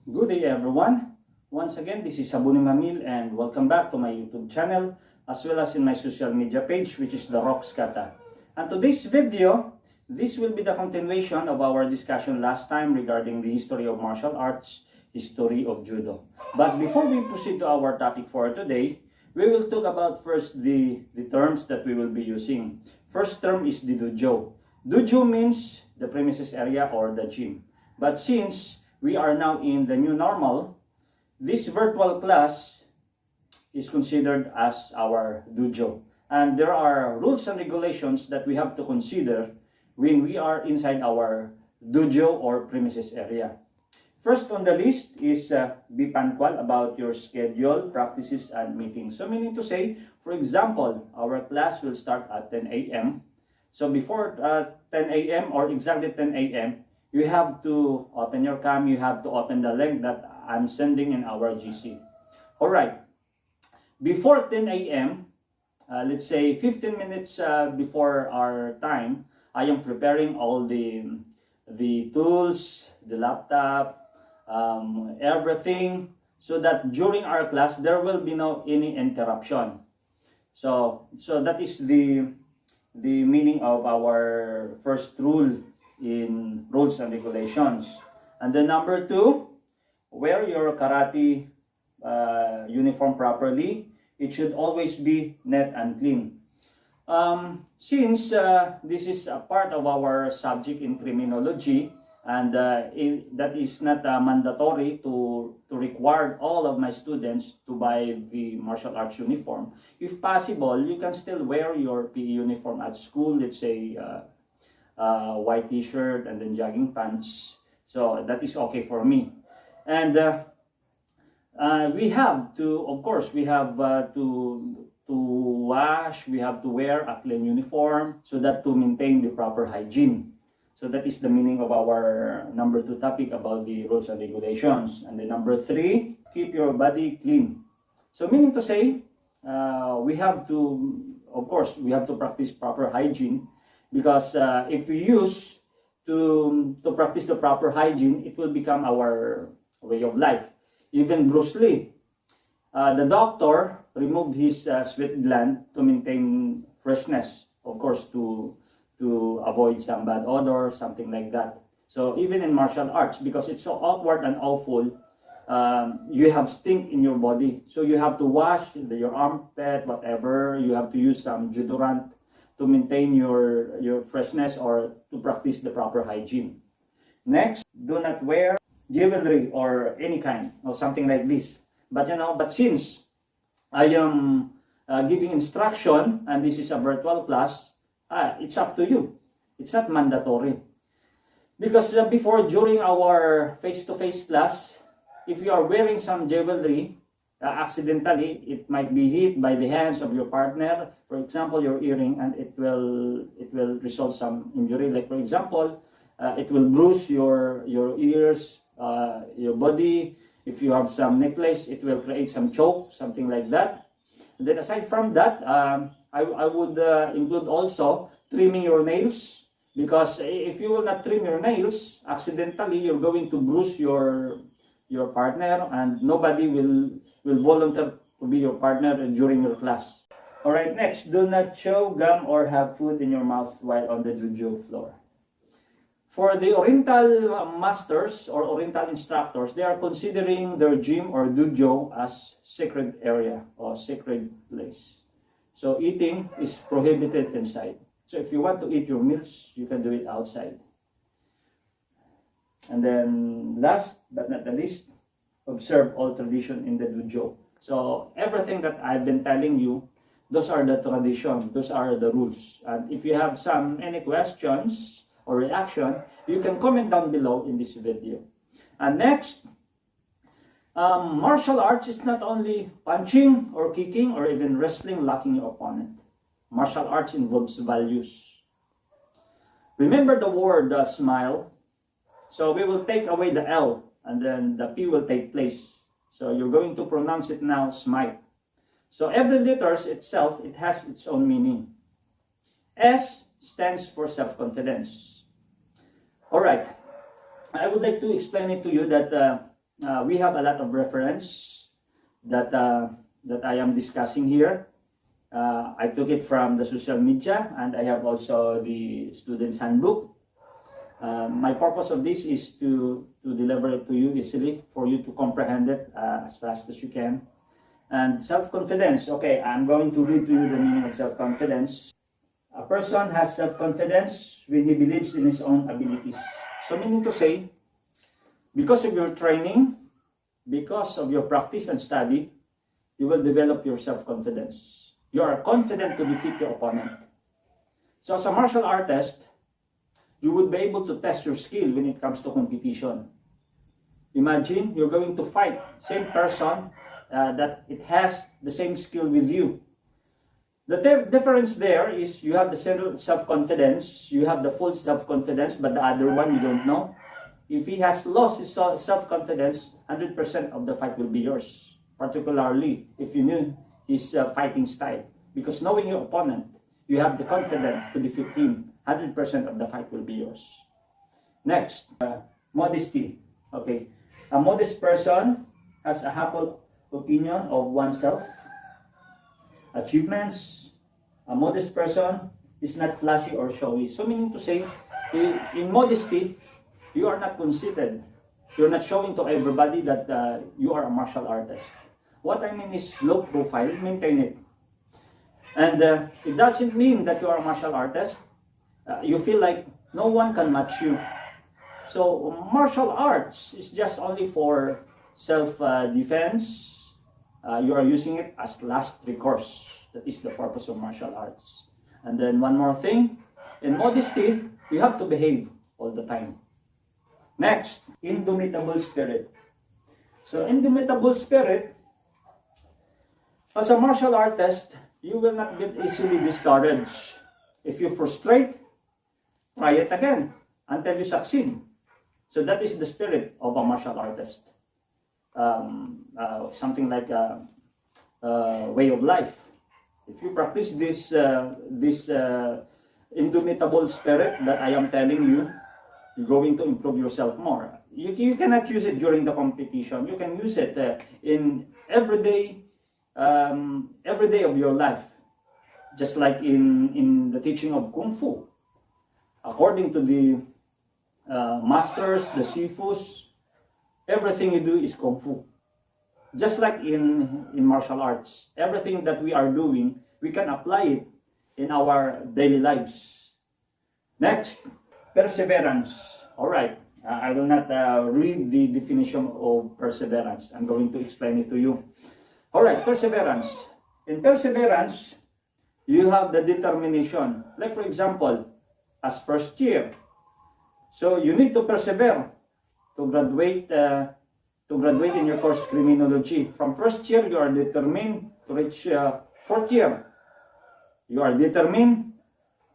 Good day everyone. Once again, this is Sabumnim Hamil and welcome back to my YouTube channel as well as in my social media page, which is the Roxcata. And today's video, this will be the continuation of our discussion last time regarding the history of martial arts, history of judo. But before we proceed to our topic for today, we will talk about first the terms that we will be using. First term is the dojo. Dojo means the premises area or the gym. But since we are now in the new normal, this virtual class is considered as our dojo. And there are rules and regulations that we have to consider when we are inside our dojo or premises area. First on the list is be punctual about your schedule, practices, and meetings. So meaning to say, for example, our class will start at 10 a.m. So before 10 a.m. or exactly 10 a.m., you have to open your cam, you have to open the link that I'm sending in our GC. Alright, before 10 a.m., let's say 15 minutes before our time, I am preparing all the tools, the laptop, everything, so that during our class, there will be no any interruption. So that is the meaning of our first rule in rules and regulations. And then number 2, wear your karate uniform properly. It should always be neat and clean. Since this is a part of our subject in criminology, and that is not mandatory to require all of my students to buy the martial arts uniform. If possible, you can still wear your PE uniform at school, let's say white t-shirt and then jogging pants. So that is okay for me. And we have to, of course, we have to wash, we have to wear a clean uniform so that to maintain the proper hygiene. So that is the meaning of our number 2 topic about the rules and regulations. And then number 3, keep your body clean. So meaning to say, we have to, of course, we have to practice proper hygiene, because if we use to practice the proper hygiene, it will become our way of life. Even Bruce Lee, the doctor removed his sweat gland to maintain freshness, of course, to avoid some bad odor, something like that. So even in martial arts, because it's so awkward and awful, you have stink in your body. So you have to wash your armpit, whatever. You have to use some deodorant to maintain your freshness or to practice the proper hygiene. Next, do not wear jewelry or any kind or something like this. But since I am giving instruction and this is a virtual class, it's up to you. It's not mandatory. Because before, during our face-to-face class, if you are wearing some jewelry, accidentally, it might be hit by the hands of your partner. For example, your earring, and it will result some injury. Like for example, it will bruise your ears, your body. If you have some necklace, it will create some choke, something like that. And then aside from that, I would include also trimming your nails, because if you will not trim your nails, accidentally you're going to bruise your partner, and nobody will volunteer to be your partner during your class. Alright, next, do not chew gum or have food in your mouth while on the dojo floor. For the Oriental masters or Oriental instructors, they are considering their gym or dojo as sacred area or sacred place. So eating is prohibited inside. So if you want to eat your meals, you can do it outside. And then last but not the least, observe all tradition in the dojo. So everything that I've been telling you, those are the tradition, those are the rules. And if you have any questions or reaction, you can comment down below in this video. And next, martial arts is not only punching or kicking or even wrestling, locking your opponent. Martial arts involves values. Remember the word smile. So we will take away the L and then the P will take place. So you're going to pronounce it now, smite. So every letter itself, it has its own meaning. S stands for self-confidence. Alright, I would like to explain it to you that we have a lot of reference that I am discussing here. I took it from the social media, and I have also the student's handbook. My purpose of this is to deliver it to you easily, for you to comprehend it as fast as you can. And self-confidence. Okay, I'm going to read to you the meaning of self-confidence. A person has self-confidence when he believes in his own abilities. So meaning to say, because of your training, because of your practice and study, you will develop your self-confidence. You are confident to defeat your opponent. So as a martial artist, you would be able to test your skill when it comes to competition. Imagine you're going to fight same person that it has the same skill with you. The difference there is you have the self-confidence, you have the full self-confidence, but the other one you don't know. If he has lost his self-confidence, 100% of the fight will be yours. Particularly if you knew his fighting style. Because knowing your opponent, you have the confidence to defeat him. 100% of the fight will be yours. Next, modesty. Okay, a modest person has a humble opinion of oneself. Achievements. A modest person is not flashy or showy. So meaning to say, in modesty, you are not conceited. You're not showing to everybody that you are a martial artist. What I mean is low profile, maintain it. And it doesn't mean that you are a martial artist. You feel like no one can match you. So martial arts is just only for self-defense. You are using it as last recourse. That is the purpose of martial arts. And then one more thing, in modesty, you have to behave all the time. Next, indomitable spirit. So indomitable spirit, as a martial artist, you will not get easily discouraged. If you frustrate, try it again until you succeed. So that is the spirit of a martial artist. Something like a way of life. If you practice this indomitable spirit that I am telling you, you're going to improve yourself more. You cannot use it during the competition. You can use it in every day of your life. Just like in the teaching of Kung Fu. According to the masters, the Sifus, everything you do is Kung Fu. Just like in martial arts, everything that we are doing, we can apply it in our daily lives. Next, perseverance. All right, I will not read the definition of perseverance. I'm going to explain it to you. All right, perseverance. In perseverance, you have the determination. Like for example, as first year, so you need to persevere to graduate in your course criminology. From first year, you are determined to reach fourth year. You are determined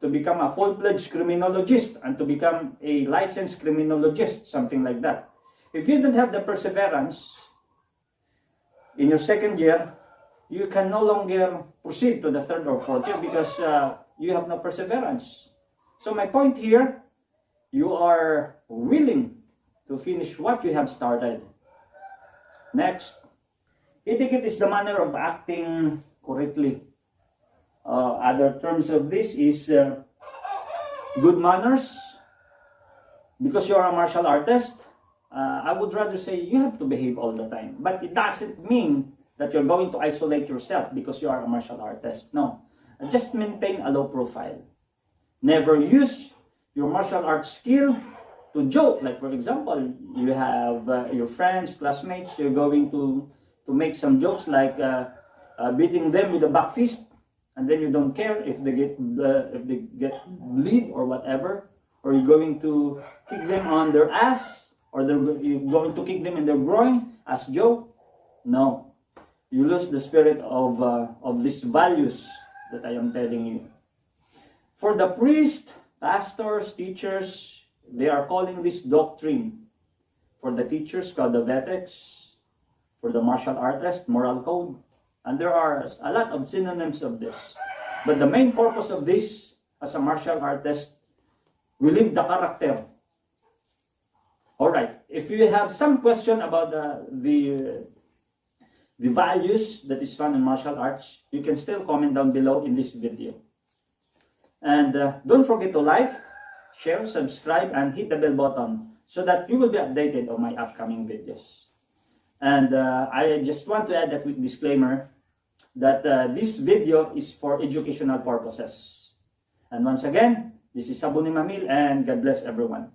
to become a full-fledged criminologist and to become a licensed criminologist, something like that. If you don't have the perseverance, in your second year, you can no longer proceed to the third or fourth year because you have no perseverance. So my point here, you are willing to finish what you have started. Next, etiquette is the manner of acting correctly. Other terms of this is good manners. Because you are a martial artist, I would rather say you have to behave all the time. But it doesn't mean that you're going to isolate yourself because you are a martial artist. No. Just maintain a low profile. Never use your martial arts skill to joke. Like for example, you have your friends, classmates, you're going to make some jokes like beating them with a back fist, and then you don't care if they get bleed or whatever, or you're going to kick them on their ass, or you're going to kick them in their groin as joke. No, you lose the spirit of these values that I am telling you. For the priest, pastors, teachers, they are calling this doctrine. For the teachers, called the ethics. For the martial artist, moral code. And there are a lot of synonyms of this. But the main purpose of this, as a martial artist, we live the character. Alright, if if you have some question about the values that is found in martial arts, you can still comment down below in this video. And don't forget to like, share, subscribe, and hit the bell button so that you will be updated on my upcoming videos. And I just want to add a quick disclaimer that this video is for educational purposes. And once again, this is Sabumnim Hamil, and God bless everyone.